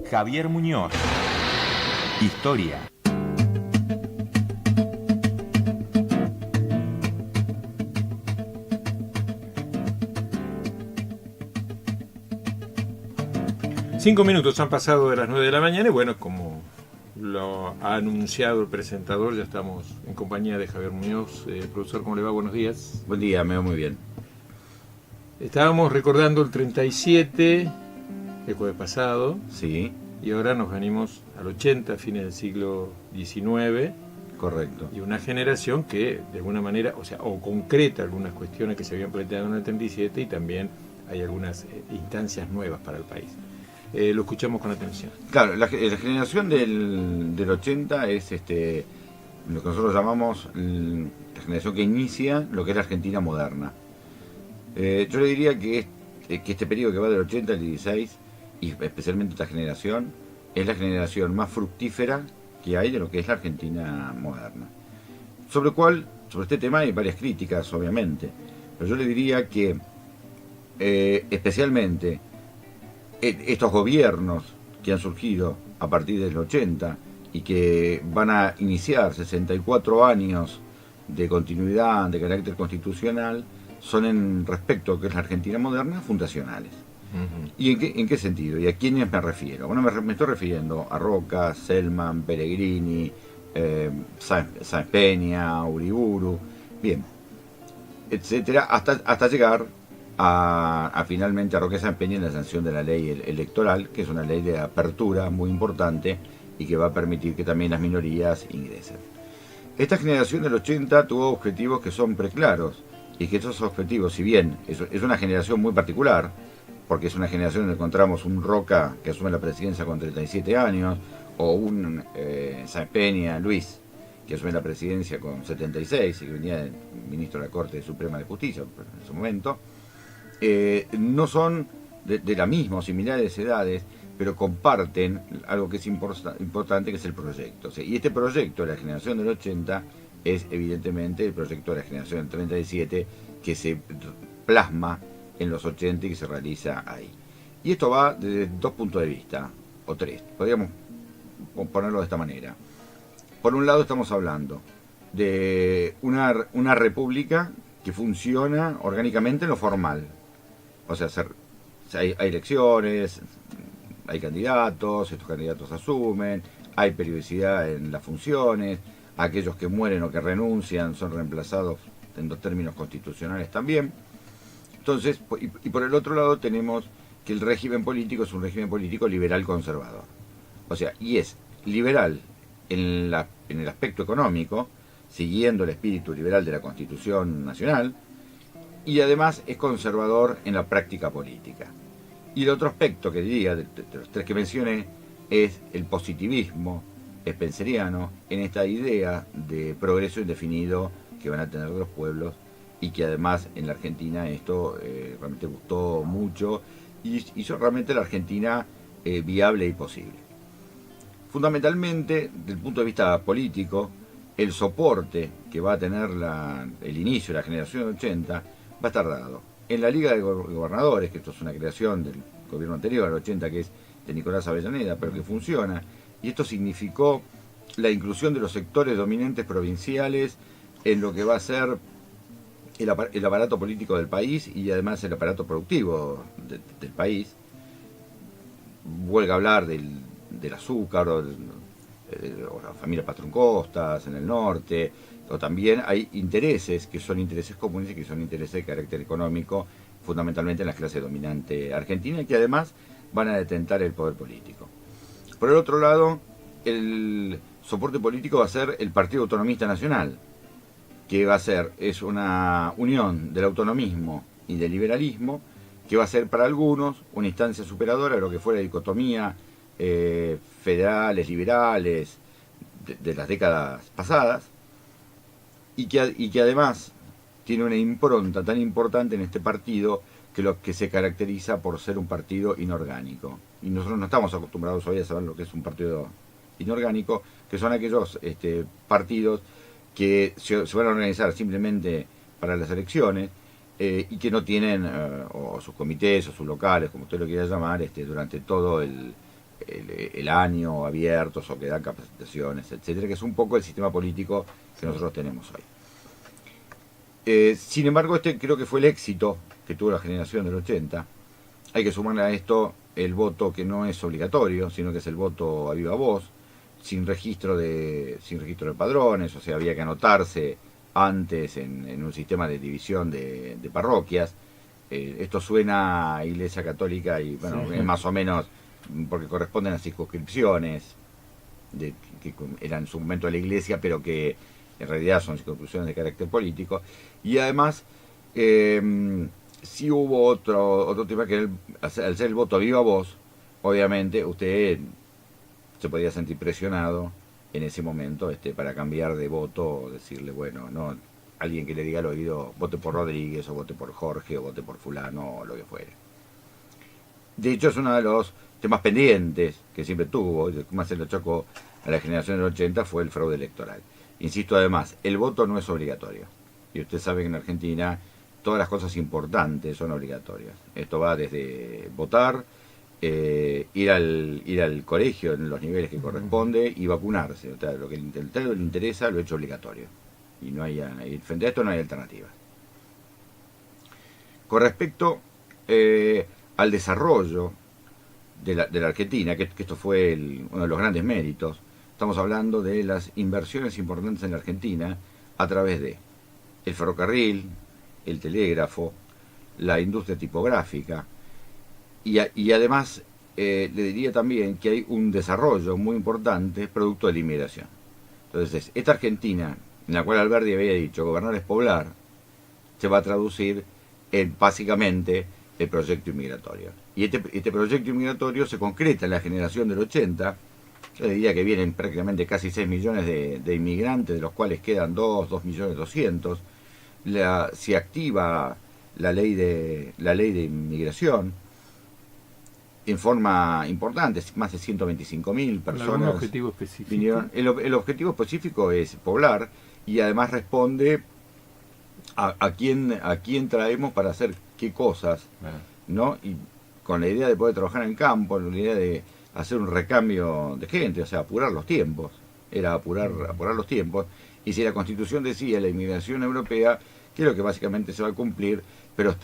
Javier Muñoz. Historia. Cinco minutos han pasado de las 9 de la mañana y bueno, como lo ha anunciado el presentador, ya estamos en compañía de Javier Muñoz. Profesor, ¿cómo le va? Buenos días. Buen día, me va muy bien. Estábamos recordando el 37, el jueves pasado. Sí. Y ahora nos venimos al 80, fines del siglo XIX. Correcto. Y una generación que, de alguna manera, o concreta algunas cuestiones que se habían planteado en el 37 y también hay algunas instancias nuevas para el país. Lo escuchamos con atención. Claro, la generación del 80 es lo que nosotros llamamos la generación que inicia lo que es la Argentina moderna. Yo le diría que este periodo que va del 80 al 16, y especialmente esta generación, es la generación más fructífera que hay de lo que es la Argentina moderna. Sobre este tema hay varias críticas, obviamente, pero yo le diría que especialmente estos gobiernos que han surgido a partir del 80 y que van a iniciar 64 años de continuidad de carácter constitucional son en respecto a lo que es la Argentina moderna fundacionales. Uh-huh. ¿Y en qué sentido? ¿Y a quiénes me refiero? Bueno, me estoy refiriendo a Roca, Selman, Pellegrini, Sáenz Peña, Uriburu, bien, etcétera, hasta llegar a finalmente a Roque Sáenz Peña en la sanción de la ley electoral, que es una ley de apertura muy importante y que va a permitir que también las minorías ingresen. Esta generación del 80 tuvo objetivos que son preclaros, y que esos objetivos, si bien es una generación muy particular, porque es una generación donde encontramos un Roca que asume la presidencia con 37 años, o un Sáenz Peña, Luis, que asume la presidencia con 76 y que venía ministro de la Corte Suprema de Justicia en ese momento, no son de la misma o similares edades, pero comparten algo que es importante, que es el proyecto. O sea, y este proyecto de la generación del 80 es evidentemente el proyecto de la generación del 37 que se plasma en los 80 y que se realiza ahí. Y esto va desde dos puntos de vista, o tres, podríamos ponerlo de esta manera. Por un lado estamos hablando de una república que funciona orgánicamente en lo formal. O sea, hay elecciones, hay candidatos, estos candidatos asumen, hay periodicidad en las funciones, aquellos que mueren o que renuncian son reemplazados en los términos constitucionales también. Entonces, y por el otro lado tenemos que el régimen político es un régimen político liberal conservador. O sea, y es liberal en el aspecto económico, siguiendo el espíritu liberal de la Constitución Nacional, y además es conservador en la práctica política. Y el otro aspecto que diría, de los tres que mencioné, es el positivismo spenceriano en esta idea de progreso indefinido que van a tener los pueblos, y que además en la Argentina esto realmente gustó mucho y hizo realmente la Argentina viable y posible. Fundamentalmente, desde el punto de vista político, el soporte que va a tener el inicio de la generación 80 va a estar dado en la Liga de Gobernadores, que esto es una creación del gobierno anterior, al 80, que es de Nicolás Avellaneda, pero que funciona, y esto significó la inclusión de los sectores dominantes provinciales en lo que va a ser el aparato político del país y además el aparato productivo del país. Huelga hablar del azúcar o la familia Patrón Costas en el norte, o también hay intereses que son intereses comunes y que son intereses de carácter económico, fundamentalmente en la clase dominante argentina, y que además van a detentar el poder político. Por el otro lado, el soporte político va a ser el Partido Autonomista Nacional, que es una unión del autonomismo y del liberalismo, que va a ser para algunos una instancia superadora de lo que fue la dicotomía federales, liberales de las décadas pasadas, y que además tiene una impronta tan importante en este partido que se caracteriza por ser un partido inorgánico. Y nosotros no estamos acostumbrados hoy a saber lo que es un partido inorgánico, que son aquellos partidos que se van a organizar simplemente para las elecciones y que no tienen o sus comités o sus locales, como usted lo quiera llamar, durante todo el año, abiertos o que dan capacitaciones, etcétera, que es un poco el sistema político que nosotros tenemos hoy. Sin embargo, este creo que fue el éxito que tuvo la generación del 80. Hay que sumarle a esto el voto que no es obligatorio, sino que es el voto a viva voz, sin registro de padrones, o sea, había que anotarse antes en un sistema de división de parroquias. Esto suena a Iglesia Católica y bueno, Sí. es más o menos porque corresponden a circunscripciones que eran en su momento de la Iglesia, pero que en realidad son circunscripciones de carácter político. Y además sí hubo otro tema que al ser el voto a viva voz, obviamente usted se podía sentir presionado en ese momento para cambiar de voto, decirle, bueno, no, alguien que le diga al oído, vote por Rodríguez, o vote por Jorge, o vote por fulano, o lo que fuere. De hecho, es uno de los temas pendientes que siempre tuvo, y que más se lo chocó a la generación del 80, fue el fraude electoral. Insisto, además, el voto no es obligatorio. Y usted sabe que en Argentina todas las cosas importantes son obligatorias. Esto va desde votar, ir al colegio en los niveles que corresponde y vacunarse. O sea, lo que le interesa lo he hecho obligatorio. Y no hay, frente a esto no hay alternativa. Con respecto al desarrollo de la Argentina, que esto fue uno de los grandes méritos, estamos hablando de las inversiones importantes en la Argentina a través de el ferrocarril, el telégrafo, la industria tipográfica, y además le diría también que hay un desarrollo muy importante producto de la inmigración. Entonces, esta Argentina, en la cual Alberti había dicho gobernar es poblar, se va a traducir en básicamente el proyecto inmigratorio. Y este proyecto inmigratorio se concreta en la generación del 80. Yo diría que vienen prácticamente casi 6 millones de inmigrantes, de los cuales quedan 2.200.000. Se activa la ley de inmigración en forma importante, más de 125.000 personas. ¿Algún objetivo específico? Vinieron. El objetivo específico es poblar y además responde a quién traemos para hacer qué cosas, ¿no? Y con la idea de poder trabajar en el campo, con la idea de hacer un recambio de gente, o sea, apurar los tiempos. Era apurar los tiempos. Y si la Constitución decía la inmigración europea, que es lo que básicamente se va a cumplir, pero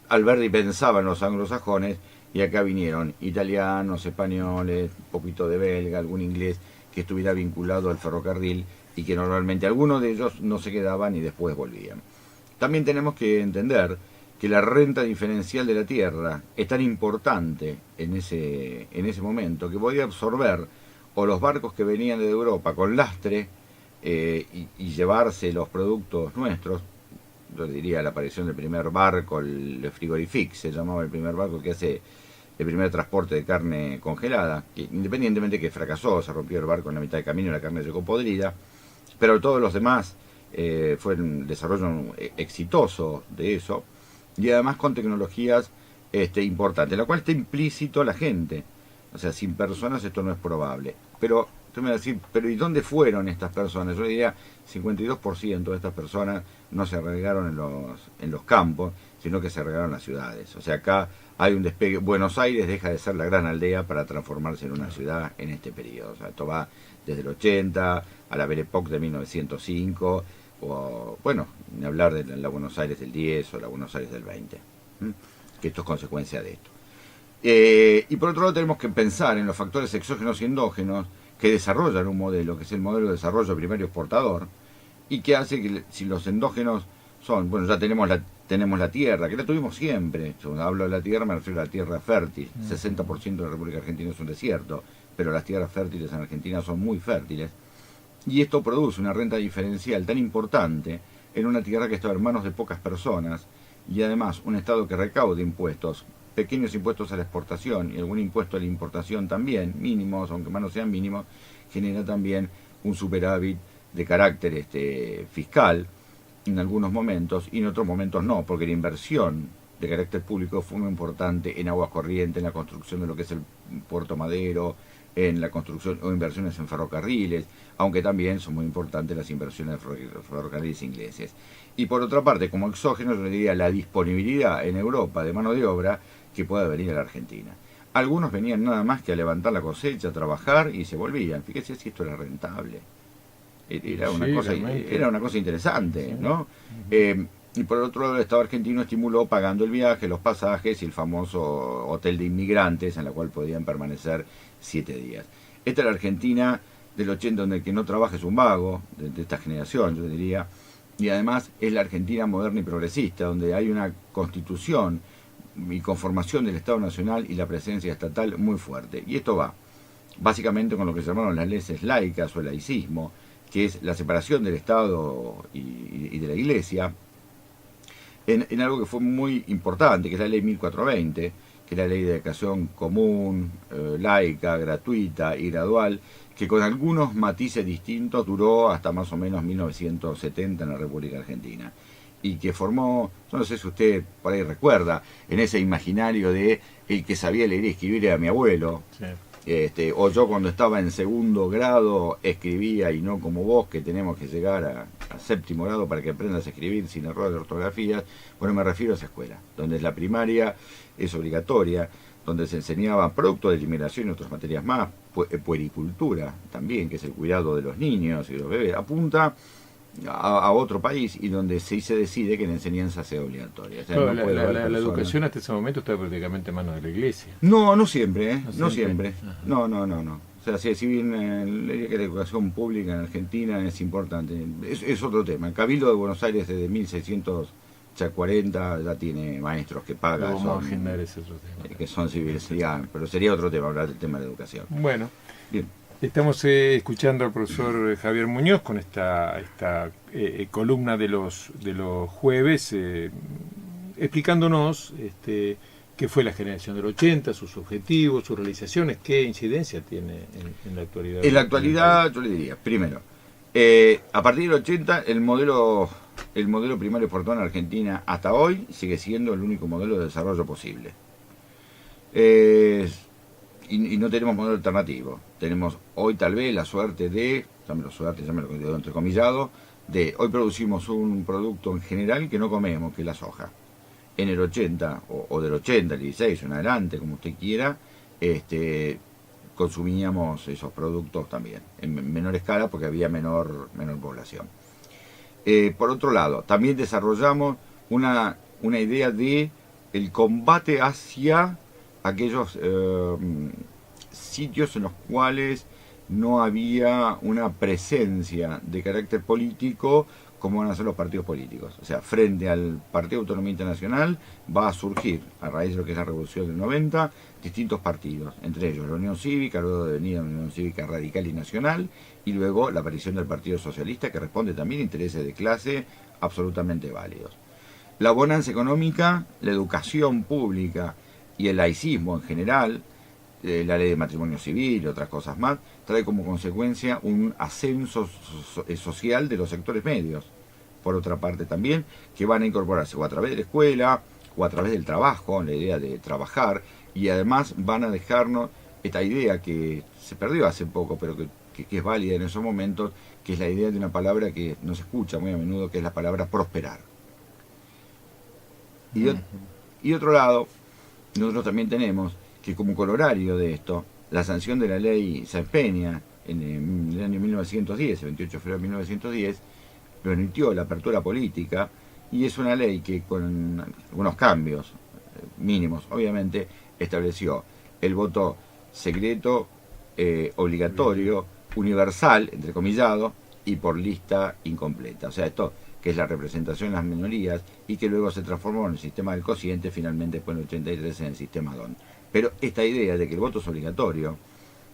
Alberti pensaba en los anglosajones y acá vinieron italianos, españoles, un poquito de belga, algún inglés que estuviera vinculado al ferrocarril y que normalmente algunos de ellos no se quedaban y después volvían. También tenemos que entender que la renta diferencial de la tierra es tan importante en ese momento que podía absorber o los barcos que venían de Europa con lastre y llevarse los productos nuestros. Yo diría la aparición del primer barco, el Frigorifix, se llamaba el primer barco que hace el primer transporte de carne congelada, que independientemente que fracasó, se rompió el barco en la mitad del camino y la carne llegó podrida, pero todos los demás fue un desarrollo exitoso de eso, y además con tecnologías importantes, la cual está implícito la gente. O sea, sin personas esto no es probable. Pero usted me va a decir, pero ¿y dónde fueron estas personas? Yo diría, 52% de estas personas no se arraigaron en los campos, sino que se arraigaron en las ciudades. O sea, acá hay un despegue. Buenos Aires deja de ser la gran aldea para transformarse en una ciudad en este periodo. O sea, esto va desde el 80 a la Belle Époque de 1905, o, bueno, ni hablar de la Buenos Aires del 10 o la Buenos Aires del 20, que esto es consecuencia de esto. Y por otro lado tenemos que pensar en los factores exógenos y endógenos que desarrollan un modelo, que es el modelo de desarrollo primario exportador, y que hace que si los endógenos son, bueno, ya tenemos la tierra, que la tuvimos siempre. Cuando hablo de la tierra me refiero a la tierra fértil. 60% de la República Argentina es un desierto, pero las tierras fértiles en Argentina son muy fértiles. Y esto produce una renta diferencial tan importante en una tierra que está en manos de pocas personas, y además un Estado que recaude impuestos, pequeños impuestos a la exportación y algún impuesto a la importación también, mínimos, aunque más no sean mínimos, genera también un superávit de carácter fiscal en algunos momentos, y en otros momentos no, porque la inversión de carácter público fue muy importante en aguas corrientes, en la construcción de lo que es el Puerto Madero, en la construcción o inversiones en ferrocarriles, aunque también son muy importantes las inversiones de ferrocarriles ingleses. Y por otra parte, como exógeno, yo diría la disponibilidad en Europa de mano de obra que pueda venir a la Argentina. algunos venían nada más que a levantar la cosecha, a trabajar y se volvían. Fíjese si esto era rentable. Era una cosa interesante, sí, ¿no? Y por otro lado, el Estado argentino estimuló pagando el viaje, los pasajes y el famoso hotel de inmigrantes en la cual podían permanecer 7 días. Esta es la Argentina del 80, donde el que no trabaja es un vago, de esta generación, yo diría. Y además es la Argentina moderna y progresista, donde hay una constitución y conformación del Estado Nacional y la presencia estatal muy fuerte. Y esto va básicamente con lo que se llamaron las leyes laicas o el laicismo, que es la separación del Estado y de la Iglesia, en algo que fue muy importante, que es la ley 1420, que es la ley de educación común, laica, gratuita y gradual, que con algunos matices distintos duró hasta más o menos 1970 en la República Argentina. Y que formó, yo no sé si usted por ahí recuerda, en ese imaginario de el que sabía leer y escribir era mi abuelo, Sí. O yo cuando estaba en 2º grado escribía, y no como vos que tenemos que llegar a 7º grado para que aprendas a escribir sin error de ortografía. Bueno, me refiero a esa escuela, donde la primaria es obligatoria, donde se enseñaba producto de la inmigración y otras materias más, puericultura también, que es el cuidado de los niños y de los bebés, apunta a otro país y donde sí se decide que la enseñanza sea obligatoria. O sea, Claro, no puede haber la personas- educación hasta ese momento está prácticamente en manos de la Iglesia. No siempre, ¿eh? No No siempre. siempre. Ajá. No. O sea, si bien diría que la educación pública en Argentina es importante, es otro tema. El Cabildo de Buenos Aires desde 1640 ya tiene maestros que Lo pagan, vamos a agendar ese otro tema. que son civiles, pero sería otro tema hablar del tema de la educación. Bueno, Bien. estamos escuchando al profesor Javier Muñoz con esta columna de los jueves, explicándonos qué fue la generación del 80, sus objetivos, sus realizaciones, qué incidencia tiene en la actualidad. En la actualidad, yo le diría, primero, a partir del 80, el modelo primario exportador en Argentina hasta hoy sigue siendo el único modelo de desarrollo posible. Y no tenemos modelo alternativo. Tenemos hoy tal vez la suerte de, llámelo entrecomillado, de hoy producimos un producto en general que no comemos, que es la soja. En el 80, o del 80, el 16 en adelante, como usted quiera, consumíamos esos productos también, en menor escala porque había menor población. Por otro lado, también desarrollamos una idea de el combate hacia aquellos sitios en los cuales no había una presencia de carácter político como van a ser los partidos políticos. O sea, frente al Partido de Autonomía Internacional va a surgir, a raíz de lo que es la Revolución del 90, distintos partidos, entre ellos la Unión Cívica, luego de venir la Unión Cívica Radical y Nacional, y luego la aparición del Partido Socialista, que responde también a intereses de clase absolutamente válidos. La bonanza económica, la educación pública y el laicismo en general, la ley de matrimonio civil y otras cosas más, trae como consecuencia un ascenso social de los sectores medios. Por otra parte también, que van a incorporarse o a través de la escuela o a través del trabajo, la idea de trabajar, y además van a dejarnos esta idea que se perdió hace poco, pero que es válida en esos momentos, que es la idea de una palabra que no se escucha muy a menudo, que es la palabra prosperar. Y otro lado, nosotros también tenemos que como corolario de esto, la sanción de la ley Sáenz Peña en el año 1910, el 28 de febrero de 1910, permitió la apertura política, y es una ley que con algunos cambios mínimos, obviamente, estableció el voto secreto, obligatorio, universal, entrecomillado, y por lista incompleta. O sea, esto que es la representación de las minorías, y que luego se transformó en el sistema del cociente, finalmente después en el 83 en el sistema DON. Pero esta idea de que el voto es obligatorio,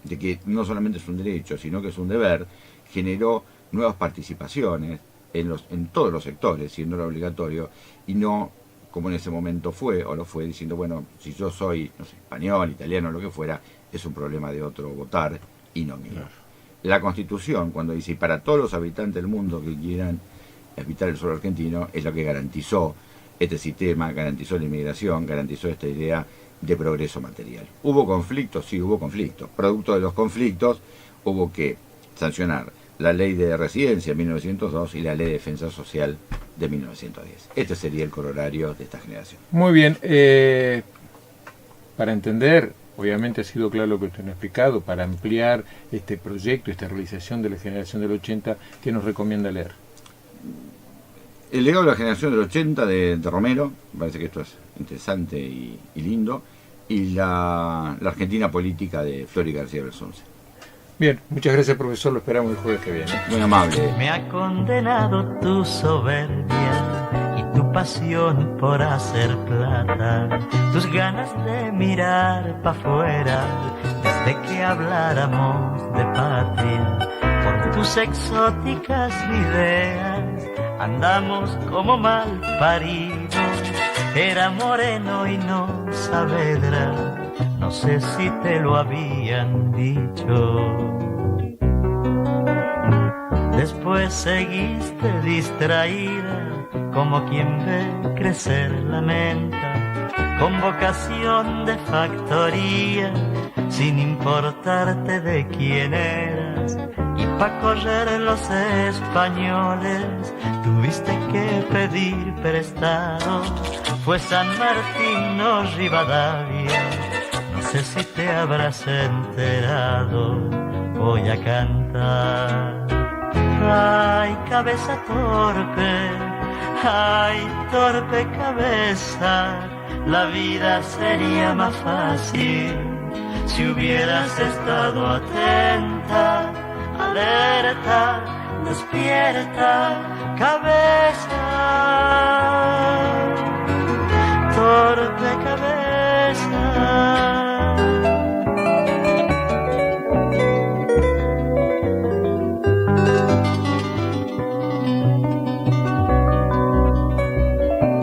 de que no solamente es un derecho, sino que es un deber, generó nuevas participaciones en todos los sectores, siendo obligatorio, y no como en ese momento fue, o lo fue, diciendo, bueno, si yo soy, no sé, español, italiano, lo que fuera, es un problema de otro votar y no mío. Claro. La Constitución, cuando dice, para todos los habitantes del mundo que quieran habitar el suelo argentino, es lo que garantizó este sistema, garantizó la inmigración, garantizó esta idea de progreso material. ¿Hubo conflictos? Sí, hubo conflictos. Producto de los conflictos hubo que sancionar la ley de residencia de 1902 y la ley de defensa social de 1910. Este sería el corolario de esta generación. Muy bien. Para entender obviamente ha sido claro lo que usted nos ha explicado, para ampliar este proyecto, esta realización de la generación del 80, ¿qué nos recomienda leer? El legado de la generación del 80 de Romero, me parece que esto es interesante y lindo, y la Argentina política de Flori García Belsunce. Bien, muchas gracias, profesor, lo esperamos el jueves que viene. Muy amable. Me ha condenado tu soberbia y tu pasión por hacer plata, tus ganas de mirar pa' afuera desde que habláramos de patria. Por tus exóticas ideas andamos como mal paridos. Era Moreno y no Saavedra, no sé si te lo habían dicho. Después seguiste distraída, como quien ve crecer la menta, con vocación de factoría, sin importarte de quién eras. Y pa' correr los españoles tuviste que pedir prestado. Fue San Martín, no Rivadavia, no sé si te habrás enterado. Voy a cantar. Ay, cabeza torpe, ay, torpe cabeza, la vida sería más fácil si hubieras estado atenta, alerta, despierta, cabeza, torpe cabeza.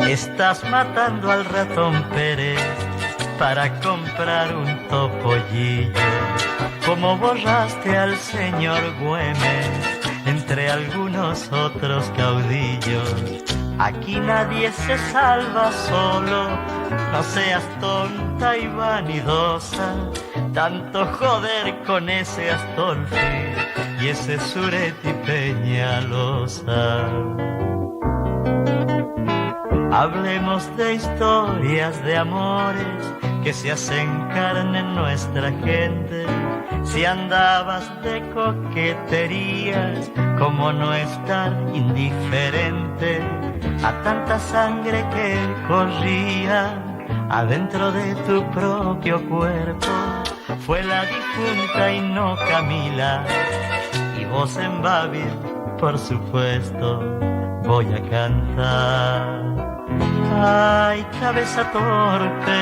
Estás matando al ratón Pérez para comprar un topollillo, como borraste al señor Güemes entre algunos otros caudillos. Aquí nadie se salva solo, no seas tonta y vanidosa, tanto joder con ese Astolfi y ese Sureti Peñalosa. Hablemos de historias de amores que se hacen carne en nuestra gente. Si andabas de coqueterías, ¿cómo no estar indiferente a tanta sangre que corría adentro de tu propio cuerpo? Fue la difunta y no Camila, y vos en Babil, por supuesto, voy a cantar. Ay, cabeza torpe,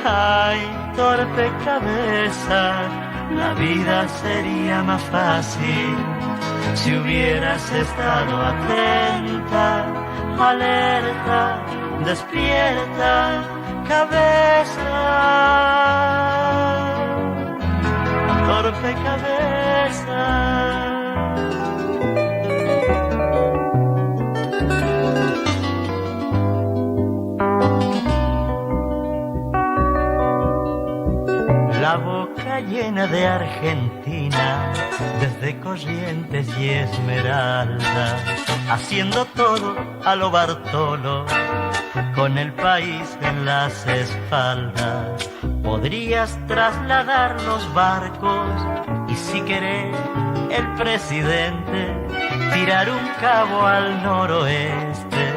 ay, torpe cabeza, la vida sería más fácil si hubieras estado atenta, alerta, despierta, cabeza, torpe cabeza. La boca llena de Argentina, desde Corrientes y Esmeralda, haciendo todo a lo Bartolo, con el país en las espaldas. Podrías trasladar los barcos y si querés el presidente, tirar un cabo al noroeste,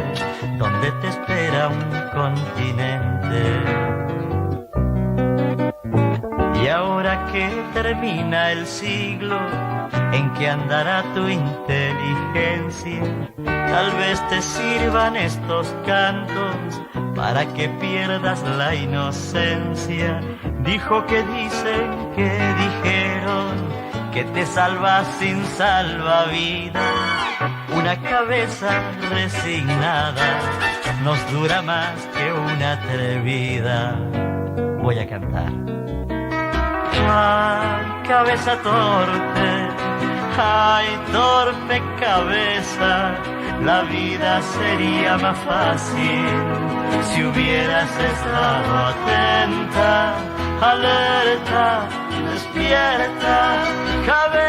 donde te espera un continente. Y ahora que termina el siglo en que andará tu inteligencia, tal vez te sirvan estos cantos para que pierdas la inocencia. Dijo que dicen que dijeron que te salvas sin salvavidas. Una cabeza resignada nos dura más que una atrevida. Voy a cantar. Ay, cabeza torpe, ay, torpe cabeza, la vida sería más fácil si hubieras estado atenta, alerta, despierta, cabeza.